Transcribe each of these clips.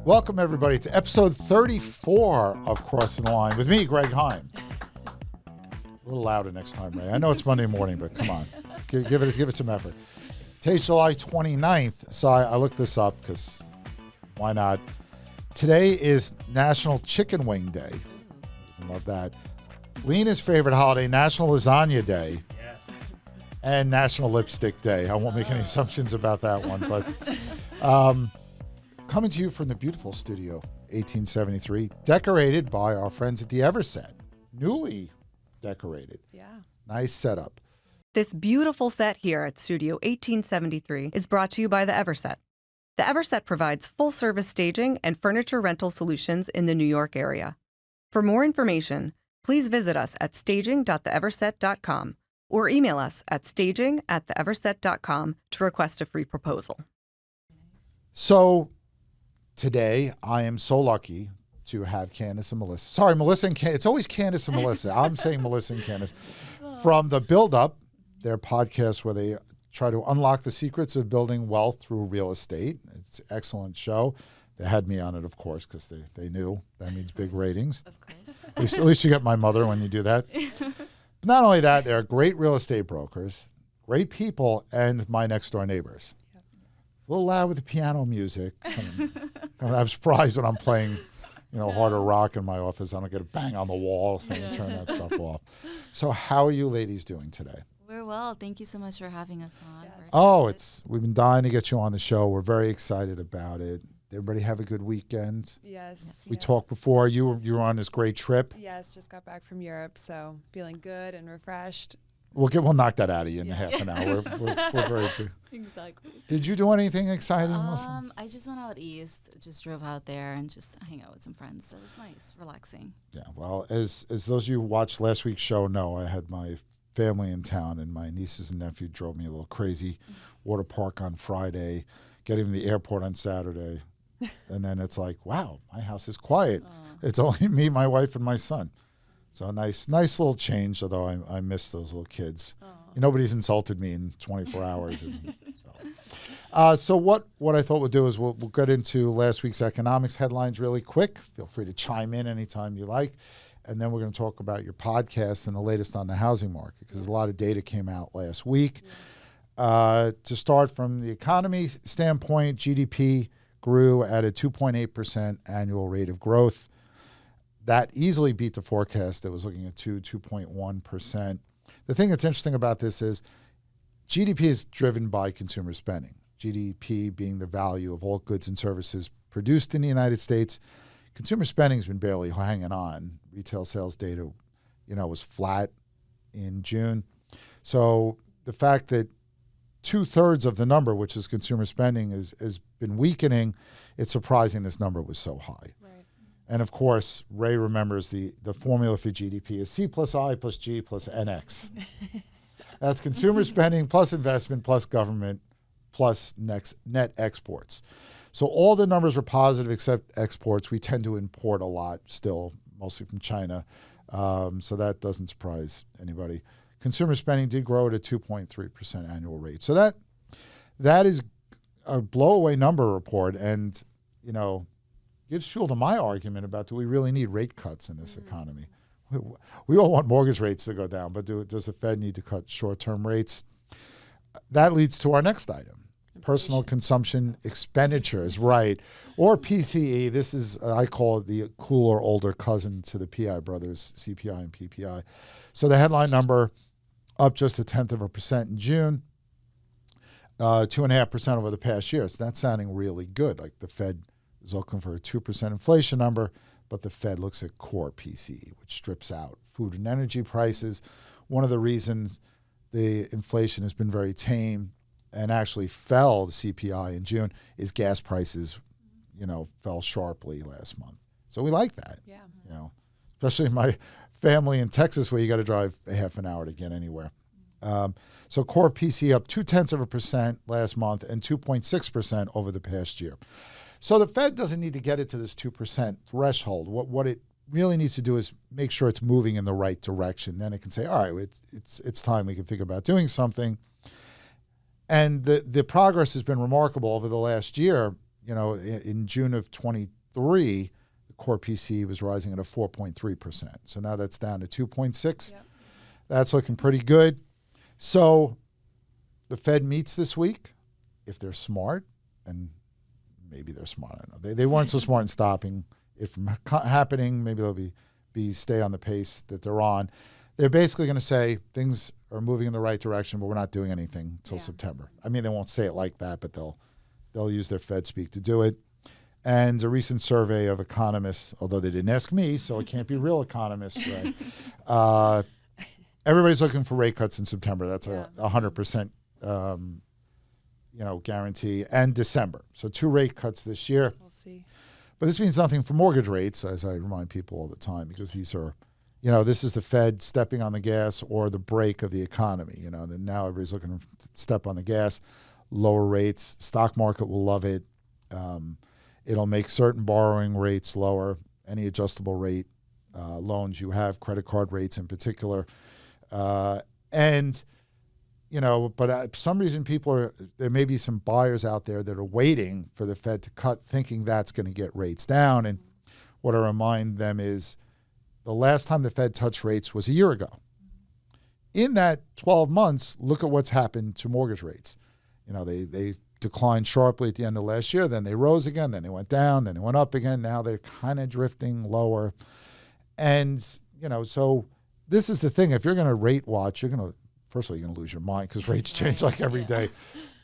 Welcome, everybody, to episode 34 of Crossing the Line with me, Greg Heym. A little louder next time, Ray. I know it's Monday morning, but come on. Give it some effort. Today's July 29th, so I looked this up because why not? Today is National Chicken Wing Day. I love that. Lena's favorite holiday, National Lasagna Day. Yes. And National Lipstick Day. I won't make any assumptions about that one, but coming to you from the beautiful studio, 1873, decorated by our friends at the Everset. Newly decorated. Yeah. Nice setup. This beautiful set here at Studio 1873 is brought to you by the Everset. The Everset provides full-service staging and furniture rental solutions in the New York area. For more information, please visit us at staging.theeverset.com or email us at staging@theeverset.com to request a free proposal. So today, I am so lucky to have Candice and Malessa. Sorry, Melissa and Candice. It's always Candice and Malessa. I'm saying Melissa and Candice. From The Build Up, their podcast where they try to unlock the secrets of building wealth through real estate. It's an excellent show. They had me on it, of course, because they knew that means big ratings. Of course. At least you get my mother when you do that. But not only that, they're great real estate brokers, great people, and my next door neighbors. A little loud with the piano music. I'm surprised when I'm playing, harder rock in my office. I don't get a bang on the wall, so I can turn that stuff off. So how are you ladies doing today? We're well. Thank you so much for having us on. Yes. We've been dying to get you on the show. We're very excited about it. Everybody have a good weekend? Yes. We talked before. You were on this great trip. Yes, just got back from Europe, so feeling good and refreshed. We'll knock that out of you in half an hour. We're very good. Exactly. Did you do anything exciting? I just went out east, just drove out there and just hang out with some friends. So it was nice, relaxing. Yeah, well, as those of you who watched last week's show know, I had my family in town and my nieces and nephew drove me a little crazy. Water park on Friday, getting to the airport on Saturday. And then it's like, wow, my house is quiet. It's only me, my wife, and my son. So nice little change, although I miss those little kids. Nobody's insulted me in 24 hours. So what I thought we'll do is we'll get into last week's economics headlines really quick. Feel free to chime in anytime you like. And then we're going to talk about your podcast and the latest on the housing market, because a lot of data came out last week. To start from the economy standpoint, GDP grew at a 2.8% annual rate of growth. That easily beat the forecast that was looking at 2.1%. The thing that's interesting about this is GDP is driven by consumer spending. GDP being the value of all goods and services produced in the United States. Consumer spending has been barely hanging on. Retail sales data, was flat in June. So the fact that 2/3 of the number, which is consumer spending, has been weakening, it's surprising this number was so high. And of course, Ray remembers the formula for GDP is C plus I plus G plus NX. That's consumer spending plus investment plus government plus net exports. So all the numbers were positive except exports. We tend to import a lot still, mostly from China. So that doesn't surprise anybody. Consumer spending did grow at a 2.3% annual rate. So that is a blow-away number report, and gives fuel to my argument about, do we really need rate cuts in this economy? We all want mortgage rates to go down, but does the Fed need to cut short-term rates? That leads to our next item, personal consumption expenditures, right? Or PCE. This is, I call it the cooler, older cousin to the PI brothers, CPI and PPI. So the headline number up just 0.1% in June, 2.5% over the past year. So that's sounding really good. Like the Fed is looking for a 2% inflation number, but the Fed looks at core PCE, which strips out food and energy prices. One of the reasons the inflation has been very tame and actually fell, the CPI in June, is gas prices, fell sharply last month. So we like that. Yeah. Especially my family in Texas where you got to drive a half an hour to get anywhere. So core PCE up 0.2% last month and 2.6% over the past year. So the Fed doesn't need to get it to this 2% threshold. What it really needs to do is make sure it's moving in the right direction. Then it can say, all right, it's time we can think about doing something. And the progress has been remarkable over the last year. in June of 23, the core PCE was rising at a 4.3%. So now that's down to 2.6. Yep. That's looking pretty good. So the Fed meets this week. If they're smart, and maybe they're smart, I don't know. They weren't so smart in stopping it from happening. Maybe they'll be stay on the pace that they're on. They're basically going to say things are moving in the right direction, but we're not doing anything until September. I mean, they won't say it like that, but they'll use their Fed speak to do it. And a recent survey of economists, although they didn't ask me, so it can't be real economists, right? Everybody's looking for rate cuts in September. That's a 100% guarantee. And December. So 2 rate cuts this year. We'll see. But this means nothing for mortgage rates, as I remind people all the time, because these are, this is the Fed stepping on the gas or the brake of the economy. And now everybody's looking to step on the gas, lower rates. Stock market will love it. It'll make certain borrowing rates lower, any adjustable rate loans you have, credit card rates in particular. But for some reason there may be some buyers out there that are waiting for the Fed to cut, thinking that's going to get rates down. And what I remind them is the last time the Fed touched rates was a year ago. In that 12 months, look at what's happened to mortgage rates. They declined sharply at the end of last year, then they rose again, then they went down, then they went up again. Now they're kind of drifting lower. And, so this is the thing. If you're going to rate watch, first of all, you're going to lose your mind because rates change like every day.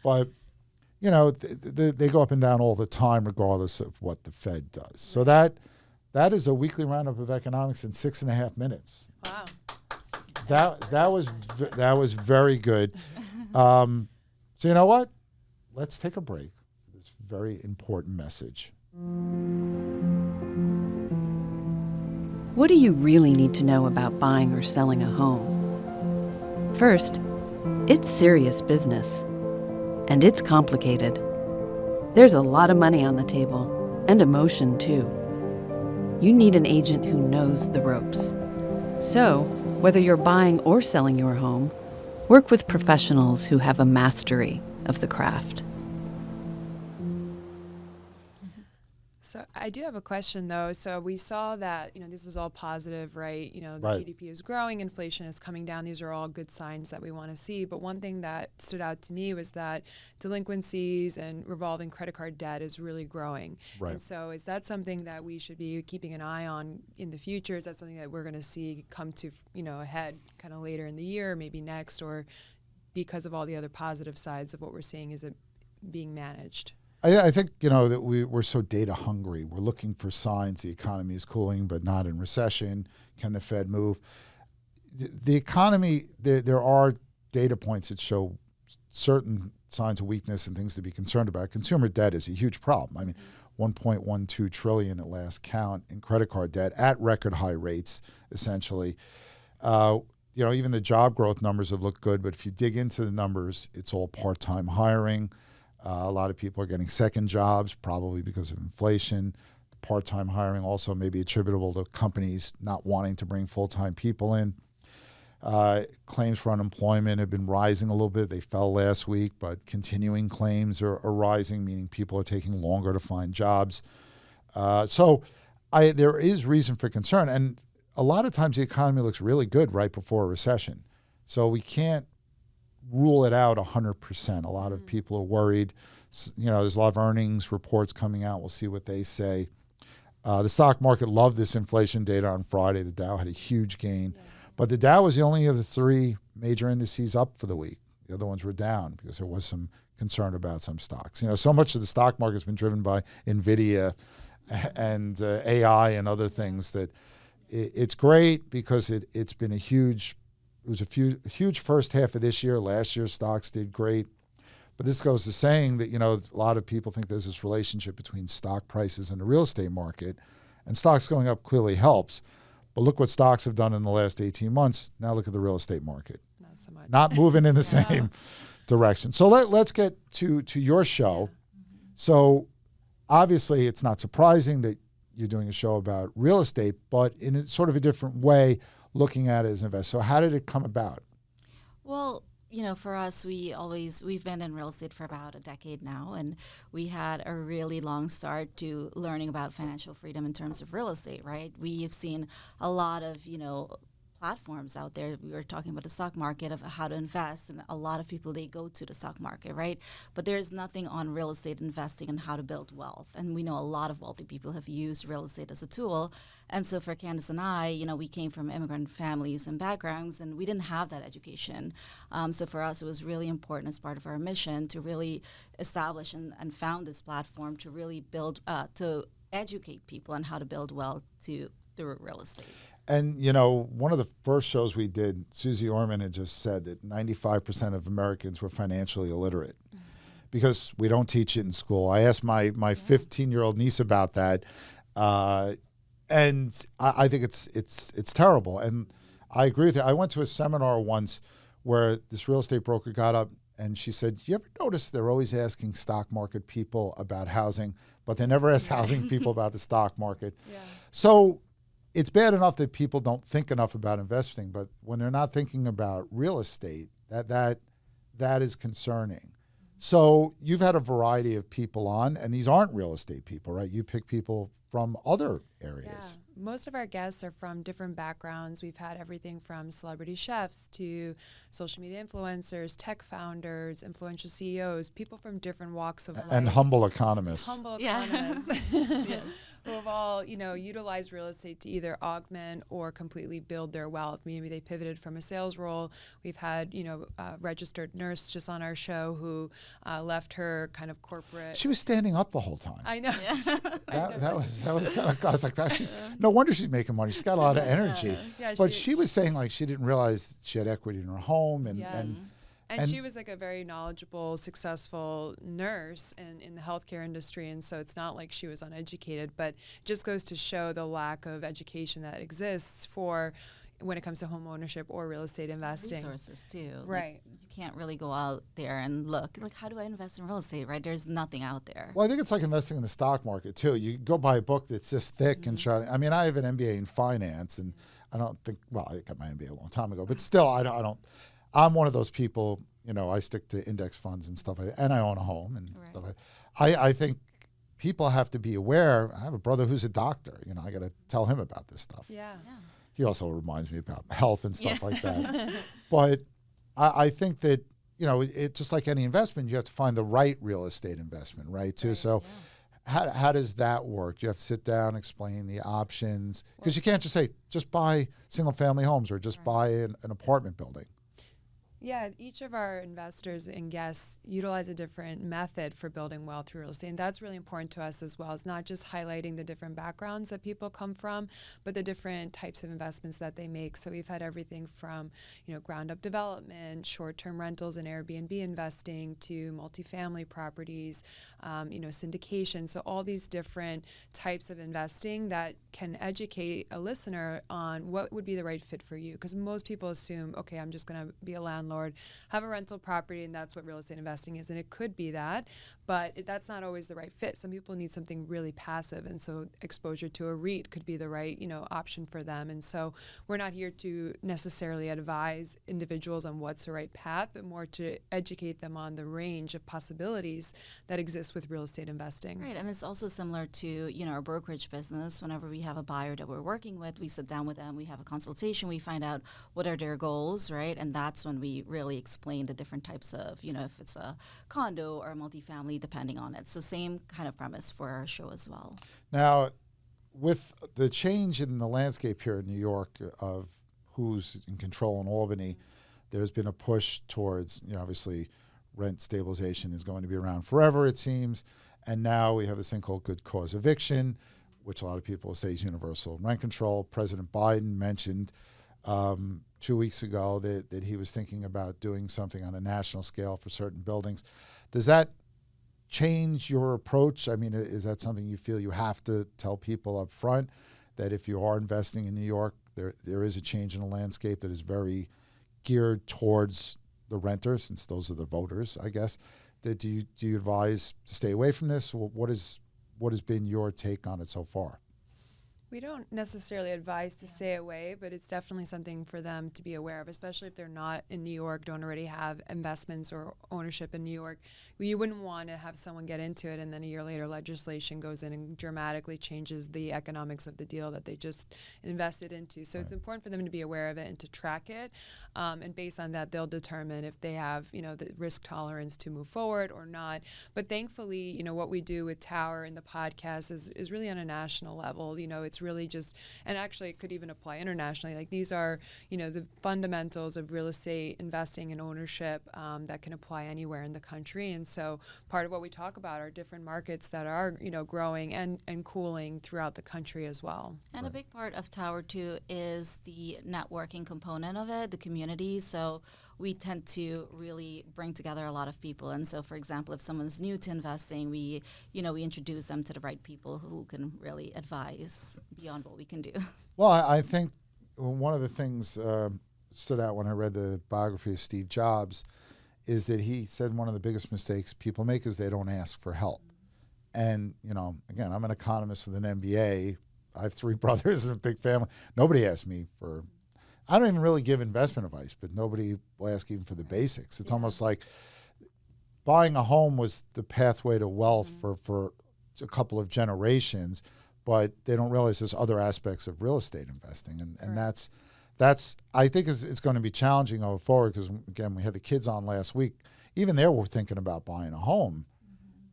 But, they go up and down all the time regardless of what the Fed does. So that is a weekly roundup of economics in 6.5 minutes. Wow. That was very good. So you know what? Let's take a break for this very important message. What do you really need to know about buying or selling a home? First, it's serious business. And it's complicated. There's a lot of money on the table, and emotion too. You need an agent who knows the ropes. So, whether you're buying or selling your home, work with professionals who have a mastery of the craft. So I do have a question, though. So we saw that, this is all positive, right? The Right. GDP is growing, inflation is coming down. These are all good signs that we want to see. But one thing that stood out to me was that delinquencies and revolving credit card debt is really growing. Right. And so is that something that we should be keeping an eye on in the future? Is that something that we're going to see come to, a head kind of later in the year, maybe next, or because of all the other positive sides of what we're seeing, is it being managed? I think, that we're so data hungry. We're looking for signs the economy is cooling, but not in recession. Can the Fed move? The economy, there are data points that show certain signs of weakness and things to be concerned about. Consumer debt is a huge problem. I mean, $1.12 trillion at last count in credit card debt at record high rates, essentially. Even the job growth numbers have looked good, but if you dig into the numbers, it's all part-time hiring. A lot of people are getting second jobs, probably because of inflation. Part-time hiring also may be attributable to companies not wanting to bring full-time people in. Claims for unemployment have been rising a little bit. They fell last week, but continuing claims are rising, meaning people are taking longer to find jobs. So there is reason for concern. And a lot of times the economy looks really good right before a recession. So we can't rule it out 100%. A lot of people are worried. There's a lot of earnings reports coming out. We'll see what they say. The stock market loved this inflation data on Friday. The Dow had a huge gain. Yeah. But the Dow was the only of the 3 major indices up for the week. The other ones were down because there was some concern about some stocks. So much of the stock market has been driven by NVIDIA and AI and other things that it's great because it's been a huge first half of this year. Last year, stocks did great. But this goes to saying that, a lot of people think there's this relationship between stock prices and the real estate market. And stocks going up clearly helps. But look what stocks have done in the last 18 months. Now look at the real estate market. Not so much. Not moving in the same direction. So let's get to your show. So obviously it's not surprising that you're doing a show about real estate, but in sort of a different way, looking at it as an investor. So how did it come about? Well, For us, we've been in real estate for about a decade now, and we had a really long start to learning about financial freedom in terms of real estate, right? We've seen a lot of, platforms out there. We were talking about the stock market, of how to invest, and a lot of people, they go to the stock market, right? But there's nothing on real estate investing and how to build wealth. And we know a lot of wealthy people have used real estate as a tool. And so for Candice and I, we came from immigrant families and backgrounds, and we didn't have that education. So for us, it was really important as part of our mission to really establish and found this platform to really build, to educate people on how to build wealth through real estate. And, one of the first shows we did, Susie Orman had just said that 95% of Americans were financially illiterate because we don't teach it in school. I asked my 15-year-old niece about that, and I think it's terrible. And I agree with you. I went to a seminar once where this real estate broker got up and she said, "You ever notice they're always asking stock market people about housing, but they never ask housing people about the stock market?" Yeah. So it's bad enough that people don't think enough about investing, but when they're not thinking about real estate, that is concerning. So you've had a variety of people on, and these aren't real estate people, right? You pick people from other areas. Yeah. Most of our guests are from different backgrounds. We've had everything from celebrity chefs to social media influencers, tech founders, influential CEOs, people from different walks of life. And humble economists. Humble Yeah. economists. Yes. Who have all, utilized real estate to either augment or completely build their wealth. Maybe they pivoted from a sales role. We've had, a registered nurse just on our show who left her kind of corporate. She was standing up the whole time. I know. Yeah. That was kind of, I was like, no wonder she's making money. She's got a lot of energy. Yeah, But she was saying like she didn't realize she had equity in her home. And she was like a very knowledgeable, successful nurse in the healthcare industry. And so it's not like she was uneducated, but it just goes to show the lack of education that exists for when it comes to home ownership or real estate investing. Resources too. Right. Like, you can't really go out there and look, like, how do I invest in real estate, right? There's nothing out there. Well, I think it's like investing in the stock market too. You go buy a book that's just thick and try to, I have an MBA in finance, and I don't think, I got my MBA a long time ago, but still I'm one of those people, I stick to index funds and stuff like that, and I own a home and stuff like that. I think people have to be aware. I have a brother who's a doctor, I got to tell him about this stuff. Yeah. He also reminds me about health and stuff like that. But I think that, it's just like any investment, you have to find the right real estate investment, right, too. So how does that work? You have to sit down, explain the options, because you can't just say, just buy single-family homes or just buy an apartment building. Yeah, each of our investors and guests utilize a different method for building wealth through real estate. And that's really important to us as well. It's not just highlighting the different backgrounds that people come from, but the different types of investments that they make. So we've had everything from, ground up development, short-term rentals and Airbnb investing, to multifamily properties, syndication. So all these different types of investing that can educate a listener on what would be the right fit for you. Because most people assume, okay, I'm just going to be a landlord, have a rental property, and that's what real estate investing is. And it could be that, but that's not always the right fit. Some people need something really passive, and so exposure to a REIT could be the right, option for them. And so we're not here to necessarily advise individuals on what's the right path, but more to educate them on the range of possibilities that exist with real estate investing. Right, and it's also similar to, our brokerage business. Whenever we have a buyer that we're working with, we sit down with them, we have a consultation, we find out what are their goals, right? And that's when we really explain the different types of, if it's a condo or a multifamily, depending on it. So same kind of premise for our show as well. Now, with the change in the landscape here in New York of who's in control in Albany, there's been a push towards, obviously rent stabilization is going to be around forever, it seems. And now we have this thing called good cause eviction, which a lot of people say is universal rent control. President Biden mentioned 2 weeks ago that he was thinking about doing something on a national scale for certain buildings. Does that change your approach? Is that something you feel you have to tell people up front, that if you are investing in New York, there is a change in the landscape that is very geared towards the renters, since those are the voters, I guess? Do you advise to stay away from this? What has been your take on it so far? We don't necessarily advise to stay away, but it's definitely something for them to be aware of, especially if they're not in New York, don't already have investments or ownership in New York. You wouldn't want to have someone get into it and then a year later legislation goes in and dramatically changes the economics of the deal that they just invested into. So it's important for them to be aware of it and to track it. And based on that, they'll determine if they have, the risk tolerance to move forward or not. But thankfully, what we do with Tower and the podcast is really on a national level. It's really just, and actually it could even apply internationally. Like these are, the fundamentals of real estate investing and ownership that can apply anywhere in the country. And so part of what we talk about are different markets that are, growing and cooling throughout the country as well. And a big part of Tower too is the networking component of it, the community. So we tend to really bring together a lot of people. And so, for example, if someone's new to investing, we introduce them to the right people who can really advise beyond what we can do. Well, I think one of the things stood out when I read the biography of Steve Jobs is that he said one of the biggest mistakes people make is they don't ask for help. And, again, I'm an economist with an MBA. I have 3 brothers and a big family. Nobody asked me for, I don't even really give investment advice, but nobody will ask even for the basics. It's almost like buying a home was the pathway to wealth for a couple of generations, but they don't realize there's other aspects of real estate investing. And that's I think it's going to be challenging going forward because, again, we had the kids on last week. Even they were thinking about buying a home.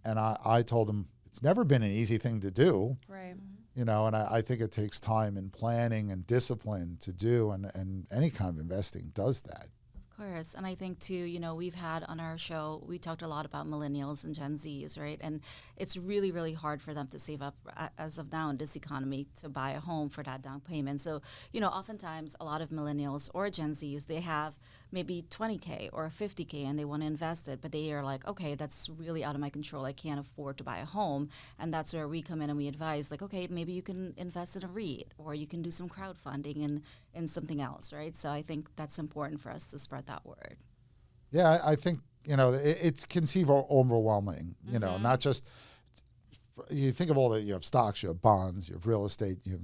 And I told them it's never been an easy thing to do. Right. And I think it takes time and planning and discipline to do, and any kind of investing does that. Of course. And I think, too, we've had on our show, we talked a lot about millennials and Gen Zs, right? And it's really, really hard for them to save up as of now in this economy to buy a home for that down payment. So, oftentimes a lot of millennials or Gen Zs, they have maybe $20K or $50K and they want to invest it, but they are like, okay, that's really out of my control. I can't afford to buy a home. And that's where we come in and we advise, like, okay, maybe you can invest in a REIT or you can do some crowdfunding in something else, right? So I think that's important for us to spread that word. Yeah, I think, it can seem overwhelming, not just, you think of all that, you have stocks, you have bonds, you have real estate, you have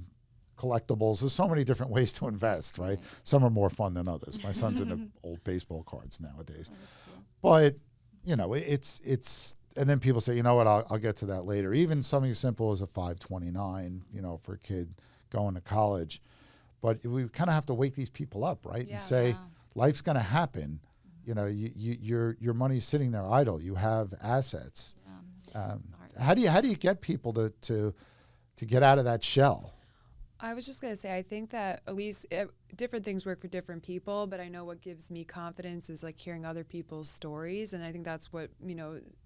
collectibles. There's so many different ways to invest, right? Some are more fun than others. My son's into old baseball cards nowadays. Oh, that's cool. But, it's and then people say, you know what, I'll get to that later. Even something as simple as a 529, for a kid going to college. But we kind of have to wake these people up, right? And say, life's going to happen. Your money's sitting there idle. You have assets. How do you get people to get out of that shell? I was just going to say, I think that at least different things work for different people, but I know what gives me confidence is like hearing other people's stories. And I think that's what,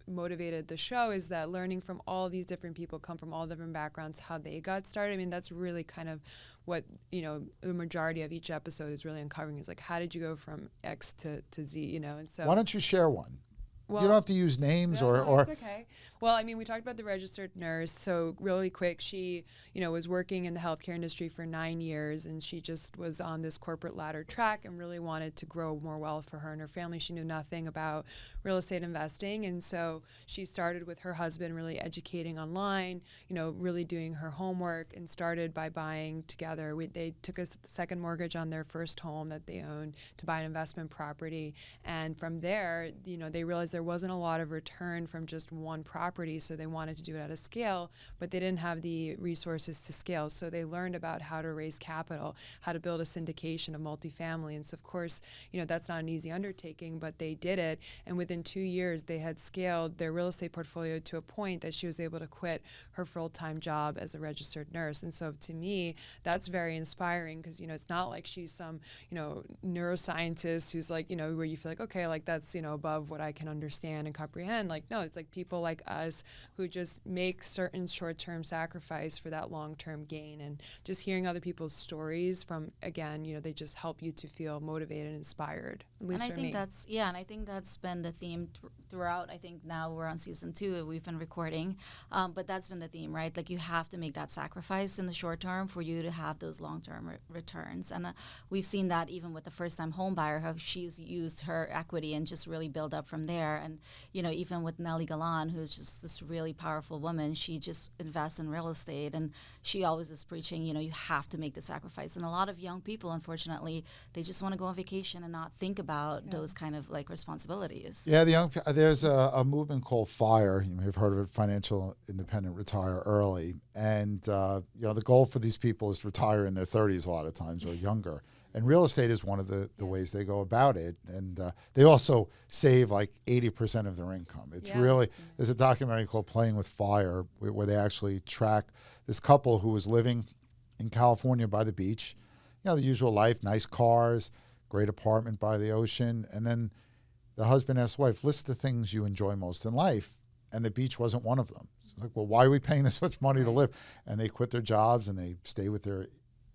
motivated the show, is that learning from all these different people, come from all different backgrounds, how they got started. I mean, that's really kind of what, the majority of each episode is really uncovering, is like, how did you go from X to Z, and so. Why don't you share one? Well, you don't have to use names no, or. It's okay. Well, I mean, we talked about the registered nurse. So really quick, she, was working in the healthcare industry for 9 years, and she just was on this corporate ladder track and really wanted to grow more wealth for her and her family. She knew nothing about real estate investing. And so she started with her husband, really educating online, really doing her homework, and started by buying together. They took a second mortgage on their first home that they owned to buy an investment property. And from there, they realized there wasn't a lot of return from just one property, so they wanted to do it at a scale, but they didn't have the resources to scale. So they learned about how to raise capital, how to build a syndication of multifamily. And so, of course, that's not an easy undertaking, but they did it. And within 2 years, they had scaled their real estate portfolio to a point that she was able to quit her full-time job as a registered nurse. And so to me, that's very inspiring because, it's not like she's some, neuroscientist who's like, where you feel like, okay, like that's, above what I can understand and comprehend. Like, no, it's like people like us who just make certain short-term sacrifice for that long-term gain. And just hearing other people's stories from, again, they just help you to feel motivated and inspired, at least and for me. And I think that's been the theme throughout. I think now we're on season 2, we've been recording, but that's been the theme, right? Like, you have to make that sacrifice in the short term for you to have those long-term returns. And we've seen that even with the first-time home buyer, how she's used her equity and just really build up from there. And, even with Nellie Galan, who's just She's this really powerful woman. She just invests in real estate, and she always is preaching, you have to make the sacrifice. And a lot of young people, unfortunately, they just want to go on vacation and not think about those kind of like responsibilities. Yeah, there's a movement called FIRE. You may have heard of it, Financial Independent Retire Early. And, the goal for these people is to retire in their 30s a lot of times or younger. And real estate is one of the ways they go about it. And they also save like 80% of their income. It's really, there's a documentary called Playing with Fire where they actually track this couple who was living in California by the beach. The usual life, nice cars, great apartment by the ocean. And then the husband asked the wife, list the things you enjoy most in life. And the beach wasn't one of them. It's like, well, why are we paying this much money to live? And they quit their jobs and they stay with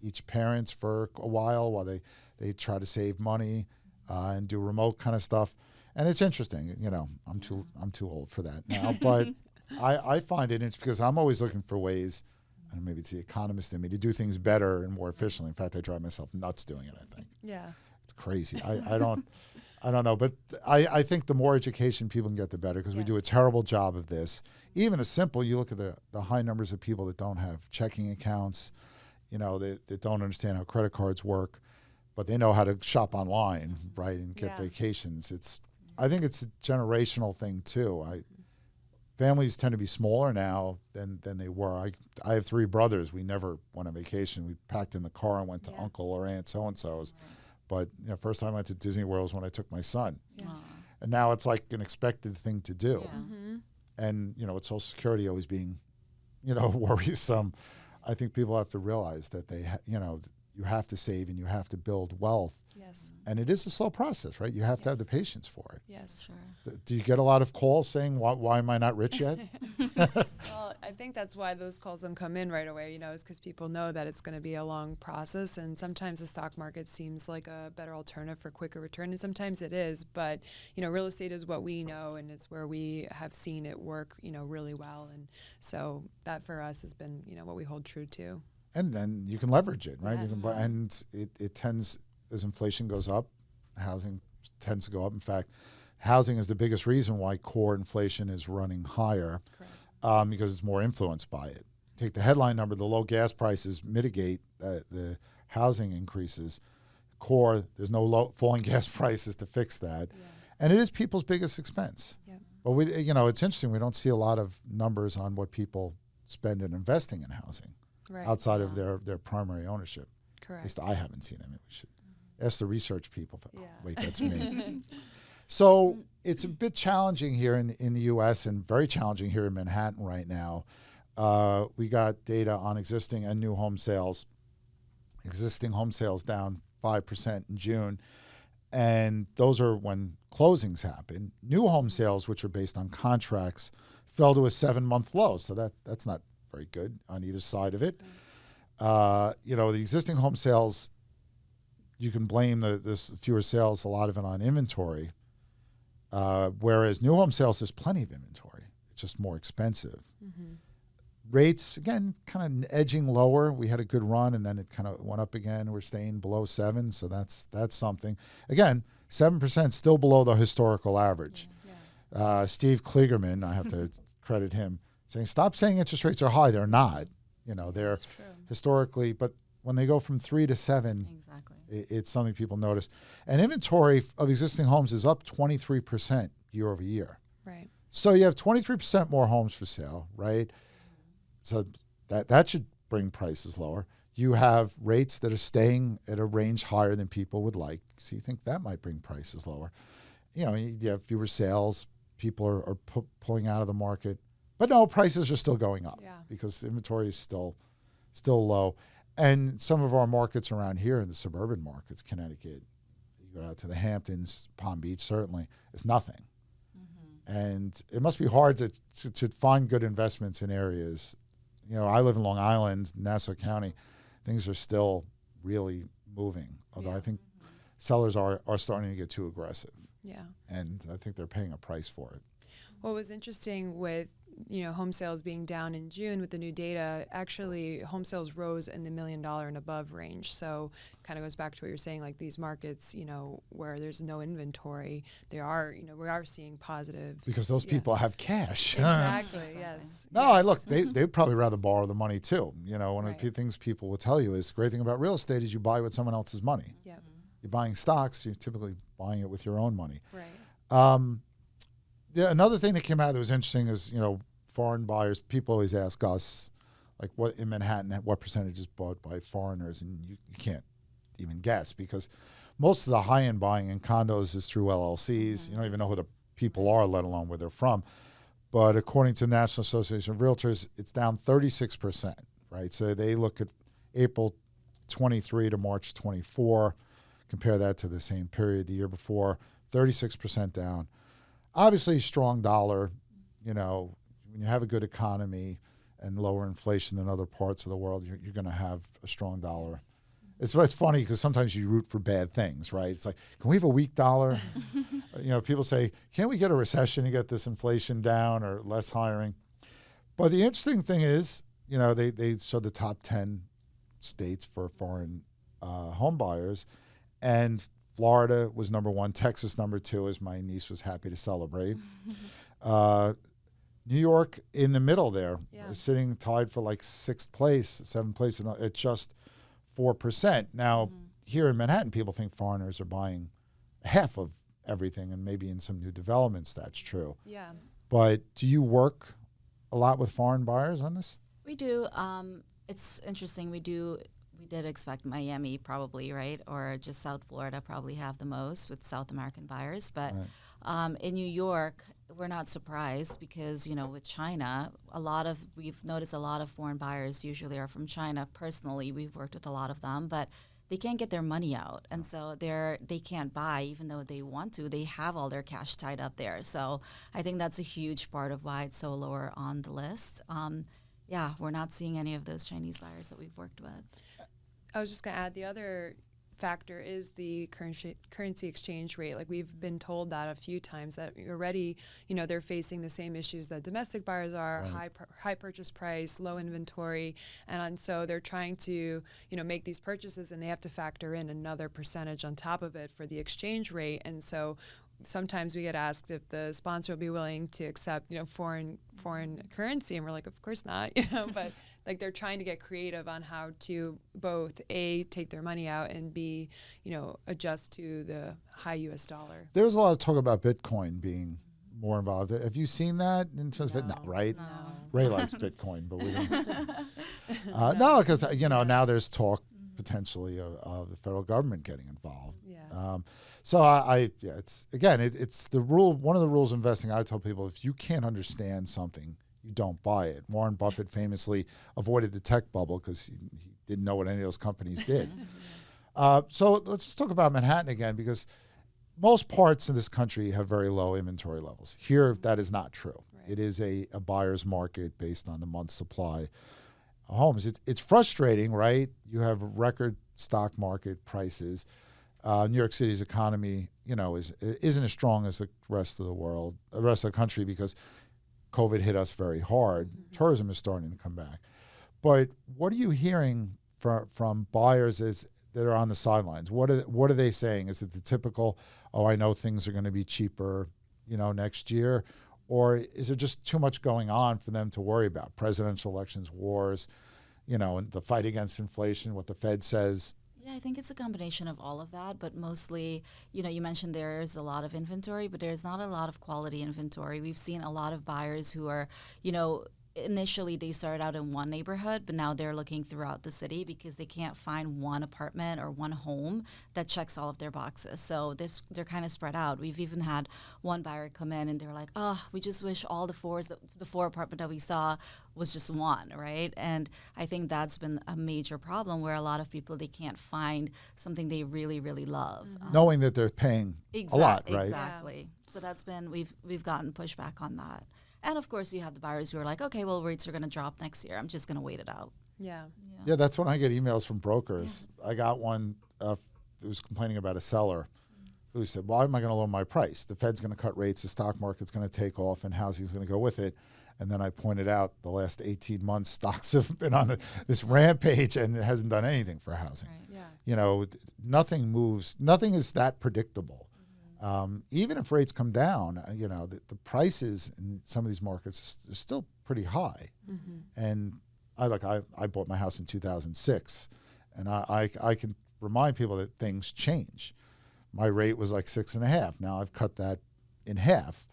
each parents for a while they try to save money and do remote kind of stuff. And it's interesting. I'm too old for that now, but I find it interesting because I'm always looking for ways, and maybe it's the economist in me, to do things better and more efficiently. In fact, I drive myself nuts doing it, I think. Yeah. It's crazy. I don't know, but I think the more education people can get, the better, because we do a terrible job of this. Even as simple, you look at the high numbers of people that don't have checking accounts, that don't understand how credit cards work, but they know how to shop online, right, and get vacations. I think it's a generational thing too. Families tend to be smaller now than they were. I have 3 brothers. We never went on vacation. We packed in the car and went to uncle or aunt so-and-so's. But first time I went to Disney World was when I took my son. Yeah. And now it's like an expected thing to do. Yeah. Mm-hmm. And, with Social Security always being, worrisome, I think people have to realize that you have to save and you have to build wealth. Yes. And it is a slow process, right? You have to have the patience for it. Yes. Sure. Do you get a lot of calls saying, why am I not rich yet? Well, I think that's why those calls don't come in right away, is because people know that it's going to be a long process. And sometimes the stock market seems like a better alternative for quicker return. And sometimes it is. But, real estate is what we know, and it's where we have seen it work, really well. And so that for us has been, what we hold true to. And then you can leverage it, right? Yes. You can buy, and it tends, as inflation goes up, housing tends to go up. In fact, housing is the biggest reason why core inflation is running higher, because it's more influenced by it. Take the headline number, the low gas prices mitigate the housing increases. Core, there's no falling gas prices to fix that. Yeah. And it is people's biggest expense. Yeah. But it's interesting, we don't see a lot of numbers on what people spend in investing in housing. Right. Outside of their primary ownership. Correct. At least I haven't seen it. I mean, we should ask the research people. Wait, that's me. So it's a bit challenging here in the U.S. and very challenging here in Manhattan right now. We got data on existing and new home sales. Existing home sales down 5% in June. And those are when closings happen. New home sales, which are based on contracts, fell to a 7-month low. So that's not very good on either side of it. The existing home sales, you can blame this fewer sales, a lot of it on inventory. Whereas new home sales, there's plenty of inventory. It's just more expensive. Mm-hmm. Rates, again, kind of edging lower. We had a good run, and then it kind of went up again. We're staying below 7, so that's something. Again, 7% still below the historical average. Yeah. Steve Kligerman, I have to credit him, saying, stop saying interest rates are high. They're not. They're historically, but when they go from 3 to 7, exactly, it's something people notice. And inventory of existing homes is up 23% year over year. Right. So you have 23% more homes for sale, right? So that should bring prices lower. You have rates that are staying at a range higher than people would like. So you think that might bring prices lower. You have fewer sales. People are pulling out of the market. But no, prices are still going up because inventory is still low. And some of our markets around here in the suburban markets, Connecticut, you go out to the Hamptons, Palm Beach, certainly, it's nothing. Mm-hmm. And it must be hard to find good investments in areas. I live in Long Island, Nassau County. Things are still really moving, although I think sellers are starting to get too aggressive. Yeah. And I think they're paying a price for it. What was interesting with home sales being down in June with the new data, actually home sales rose in the $1 million and above range. So kind of goes back to what you're saying, like these markets, where there's no inventory, we are seeing positive. Because those people have cash. Exactly, yes. No, look, they'd probably rather borrow the money too. One of the Right. things people will tell you is the great thing about real estate is you buy with someone else's money. Yeah, You're buying stocks, you're typically buying it with your own money. right. Yeah, another thing that came out that was interesting is, foreign buyers. People always ask us, like, what in Manhattan, what percentage is bought by foreigners, and you can't even guess because most of the high-end buying in condos is through LLCs. You don't even know who the people are, let alone where they're from. But according to the National Association of Realtors, it's down 36%, right? So they look at April 23 to March 24, compare that to the same period the year before, 36% down. Obviously, strong dollar, when you have a good economy and lower inflation than other parts of the world, you're going to have a strong dollar. It's funny because sometimes you root for bad things, right? It's like, can we have a weak dollar? People say, can't we get a recession to get this inflation down or less hiring? But the interesting thing is, they showed the top 10 states for foreign home buyers, and Florida was number one, Texas number two, as my niece was happy to celebrate. New York in the middle there, sitting tied for like seventh place at just 4%. Now, here in Manhattan, people think foreigners are buying half of everything, and maybe in some new developments that's true. Yeah. But do you work a lot with foreign buyers on this? We do. It's interesting. We did expect Miami probably, right? Or just South Florida probably have the most with South American buyers. But in New York, we're not surprised because, with China, we've noticed a lot of foreign buyers usually are from China. Personally, we've worked with a lot of them, but they can't get their money out. And so they can't buy even though they want to. They have all their cash tied up there. So I think that's a huge part of why it's so lower on the list. We're not seeing any of those Chinese buyers that we've worked with. I was just going to add the other factor is the currency exchange rate. Like we've been told that a few times that already, they're facing the same issues that domestic buyers are, right. high purchase price, low inventory. And so they're trying to, make these purchases and they have to factor in another percentage on top of it for the exchange rate. And so sometimes we get asked if the sponsor will be willing to accept, foreign currency. And we're like, of course not, but like they're trying to get creative on how to both A, take their money out and B, adjust to the high US dollar. There was a lot of talk about Bitcoin being more involved. Have you seen that in terms of it? No, right? No. Ray likes Bitcoin, but we don't. No, because, now there's talk potentially of the federal government getting involved. Yeah. So it's the rule. One of the rules of investing, I tell people, if you can't understand something, you don't buy it. Warren Buffett famously avoided the tech bubble because he didn't know what any of those companies did. So let's just talk about Manhattan again, because most parts of this country have very low inventory levels. Here, that is not true. Right. It is a buyer's market based on the month's supply of homes. It's frustrating, right? You have record stock market prices. New York City's economy, isn't as strong as the rest of the world, the rest of the country, because COVID hit us very hard. Mm-hmm. Tourism is starting to come back. But what are you hearing from buyers that are on the sidelines? What are they saying? Is it the typical, I know things are going to be cheaper, next year? Or is there just too much going on for them to worry about? Presidential elections, wars, and the fight against inflation, what the Fed says. Yeah, I think it's a combination of all of that, but mostly, you mentioned there's a lot of inventory, but there's not a lot of quality inventory. We've seen a lot of buyers who are, initially they started out in one neighborhood, but now they're looking throughout the city because they can't find one apartment or one home that checks all of their boxes. So they're kind of spread out. We've even had one buyer come in and they're like, we just wish all the four apartment that we saw was just one, right? And I think that's been a major problem where a lot of people, they can't find something they really, really love. Mm-hmm. Knowing that they're paying a lot, right? Exactly. Yeah. So that's been, we've gotten pushback on that. And of course, you have the buyers who are like, okay, well, rates are going to drop next year. I'm just going to wait it out. Yeah, that's when I get emails from brokers. Yeah. I got one who was complaining about a seller who said, why am I going to lower my price? The Fed's going to cut rates, the stock market's going to take off, and housing's going to go with it. And then I pointed out the last 18 months stocks have been on this rampage and it hasn't done anything for housing. Right. Yeah. You know, nothing moves. Nothing is that predictable. Even if rates come down, you know, the prices in some of these markets are still pretty high. And I bought my house in 2006, and I can remind people that things change. My rate was like 6.5. Now I've cut that in half,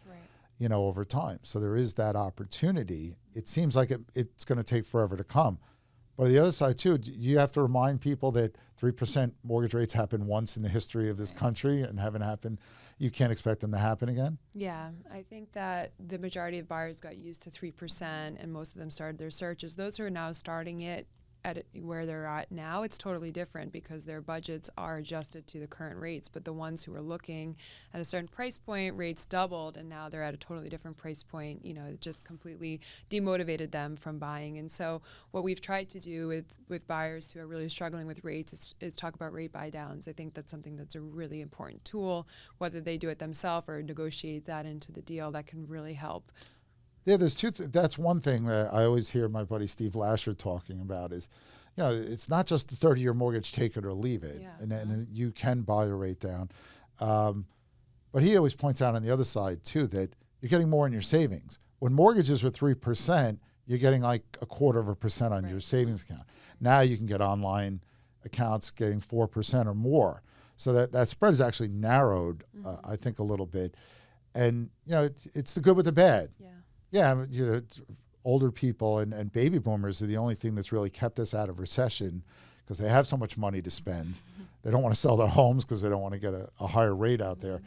you know, over time. So there is that opportunity. It seems like it's going to take forever to come. But on the other side, too, you have to remind people that 3% mortgage rates happened once in the history of this country and haven't happened. You can't expect them to happen again? Yeah, I think that the majority of buyers got used to 3%, and most of them started their searches. Those who are now starting it at where they're at now, it's totally different because their budgets are adjusted to the current rates. But the ones who are looking at a certain price point, rates doubled, and now they're at a totally different price point. You know, it just completely demotivated them from buying. And so what we've tried to do with buyers who are really struggling with rates is talk about rate buy downs. I think that's something that's a really important tool, whether they do it themselves or negotiate that into the deal, that can really help. Yeah, there's that's one thing that I always hear my buddy Steve Lasher talking about is, you know, it's not just the 30-year mortgage, take it or leave it. Yeah. And you can buy a rate down. But he always points out on the other side, too, that you're getting more in your savings. When mortgages are 3%, you're getting like 1/4% on your savings account. Now you can get online accounts getting 4% or more. So that spread is actually narrowed, I think, a little bit. And, you know, it's the good with the bad. Yeah, you know, older people and baby boomers are the only thing that's really kept us out of recession because they have so much money to spend. They don't want to sell their homes because they don't want to get a higher rate out there.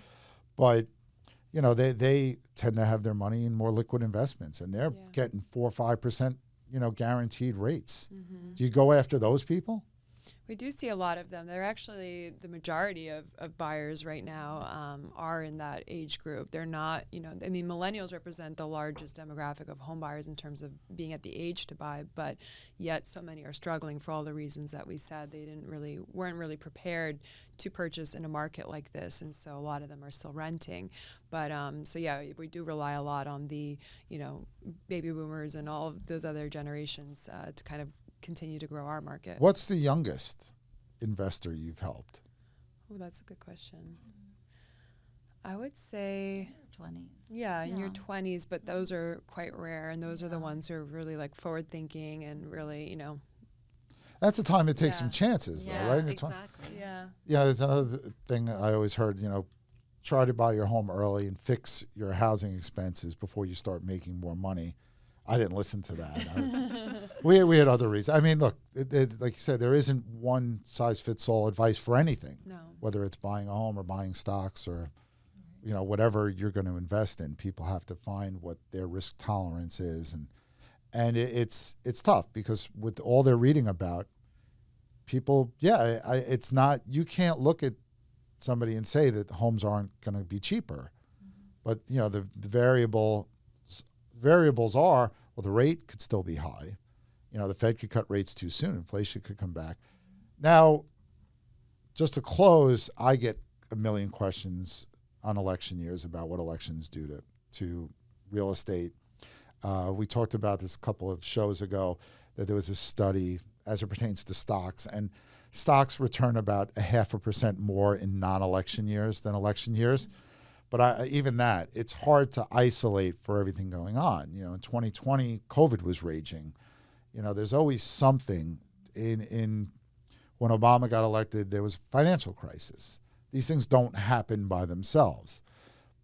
But, you know, they tend to have their money in more liquid investments, and they're getting 4 or 5%, you know, guaranteed rates. Do you go after those people? We do see a lot of them. They're actually the majority of buyers right now are in that age group. They're not, you know, I mean, millennials represent the largest demographic of home buyers in terms of being at the age to buy, but yet so many are struggling for all the reasons that we said. They weren't really prepared to purchase in a market like this, and so a lot of them are still renting. But so yeah, we do rely a lot on the, you know, baby boomers and all of those other generations to kind of continue to grow our market. What's the youngest investor you've helped? Oh, that's a good question. I would say 20s. Yeah, in your 20s, but those are quite rare, and those are the ones who are really like forward thinking and really, you know. That's the time to take some chances, though, right? Exactly. Yeah. Yeah, there's another thing I always heard, you know, try to buy your home early and fix your housing expenses before you start making more money. I didn't listen to that. We had other reasons. I mean, look, like you said, there isn't one size fits all advice for anything. No. Whether it's buying a home or buying stocks or, you know, whatever you're going to invest in, people have to find what their risk tolerance is, and it's tough because with all they're reading about, people, it's not. You can't look at somebody and say that homes aren't going to be cheaper, but you know the variables are, well, the rate could still be high. You know, the Fed could cut rates too soon. Inflation could come back. Now, just to close, I get a million questions on election years about what elections do to real estate. We talked about this a couple of shows ago, that there was a study as it pertains to stocks, and stocks return about 0.5% more in non-election years than election years. But even that, it's hard to isolate for everything going on. You know, in 2020, COVID was raging. You know, there's always something. In when Obama got elected, there was a financial crisis. These things don't happen by themselves.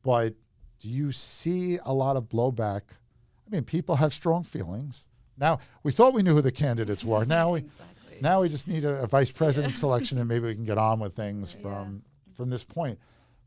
But do you see a lot of blowback? I mean, people have strong feelings. Now, we thought we knew who the candidates were. Now we just need a vice president selection, and maybe we can get on with things from this point.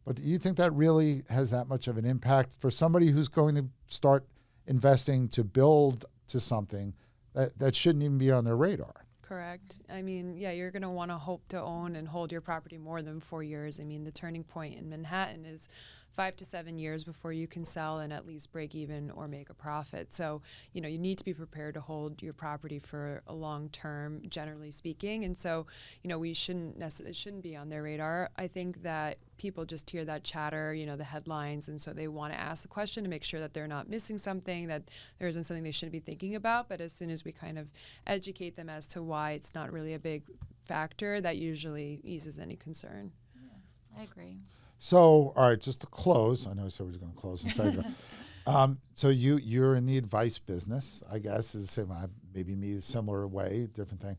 But do you think that really has that much of an impact for somebody who's going to start investing to build to something that shouldn't even be on their radar? Correct. I mean, yeah, you're going to want to hope to own and hold your property more than 4 years. I mean, the turning point in Manhattan is 5 to 7 years before you can sell and at least break even or make a profit. So, you need to be prepared to hold your property for a long term, generally speaking. And so, it shouldn't be on their radar. I think that people just hear that chatter, the headlines, and so they want to ask the question to make sure that they're not missing something, that there isn't something they shouldn't be thinking about. But as soon as we kind of educate them as to why it's not really a big factor, that usually eases any concern. Yeah, I agree. So, all right, just to close, I know I said we were going to close in a second. So you're in the advice business, I guess, is the same, maybe me, a similar way, different thing.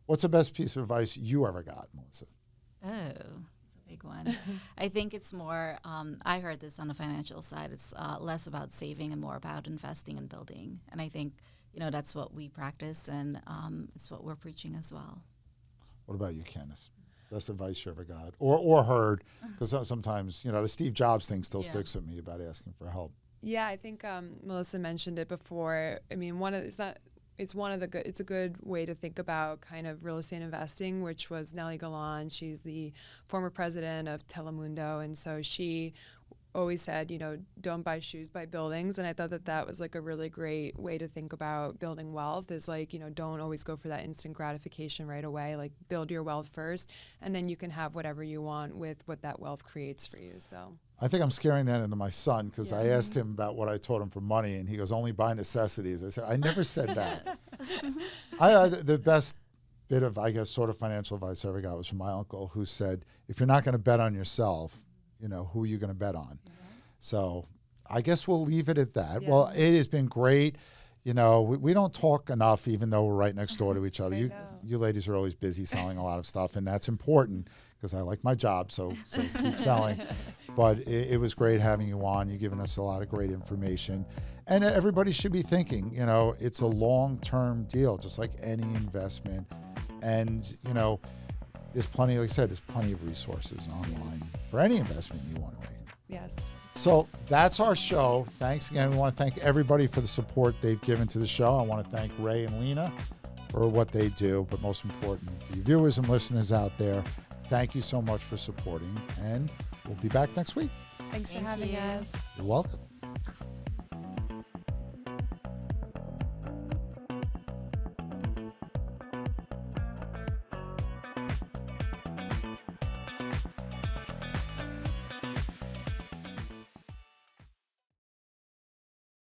What's the best piece of advice you ever got, Melissa? Oh, big one. I think it's more, I heard this on the financial side, it's less about saving and more about investing and building. And I think, that's what we practice, and it's what we're preaching as well. What about you, Candice? Best advice you ever got or heard? Because sometimes, the Steve Jobs thing still sticks with me about asking for help. Yeah, I think Melissa mentioned it before. I mean, it's a good way to think about kind of real estate investing, which was Nellie Galan. She's the former president of Telemundo, and so she always said, don't buy shoes, buy buildings. And I thought that was like a really great way to think about building wealth, is like, don't always go for that instant gratification right away. Like, build your wealth first, and then you can have whatever you want with what that wealth creates for you. So I think I'm scaring that into my son, because I asked him about what I taught him for money, and he goes, only buy necessities. I said, I never said that. The best bit of, I guess, sort of financial advice I ever got was from my uncle, who said, if you're not going to bet on yourself, who are you going to bet on? So I guess we'll leave it at that. Yes. Well, it has been great. We don't talk enough, even though we're right next door to each other. You ladies are always busy selling a lot of stuff, and that's important, because I like my job, so keep selling. But it was great having you on. You've given us a lot of great information. And everybody should be thinking, it's a long-term deal, just like any investment. And, there's plenty, like I said, there's plenty of resources online for any investment you want to make. Yes. So that's our show. Thanks again. We want to thank everybody for the support they've given to the show. I want to thank Ray and Lena for what they do, but most important, for you viewers and listeners out there, thank you so much for supporting, and we'll be back next week. Thanks for having us. You're welcome.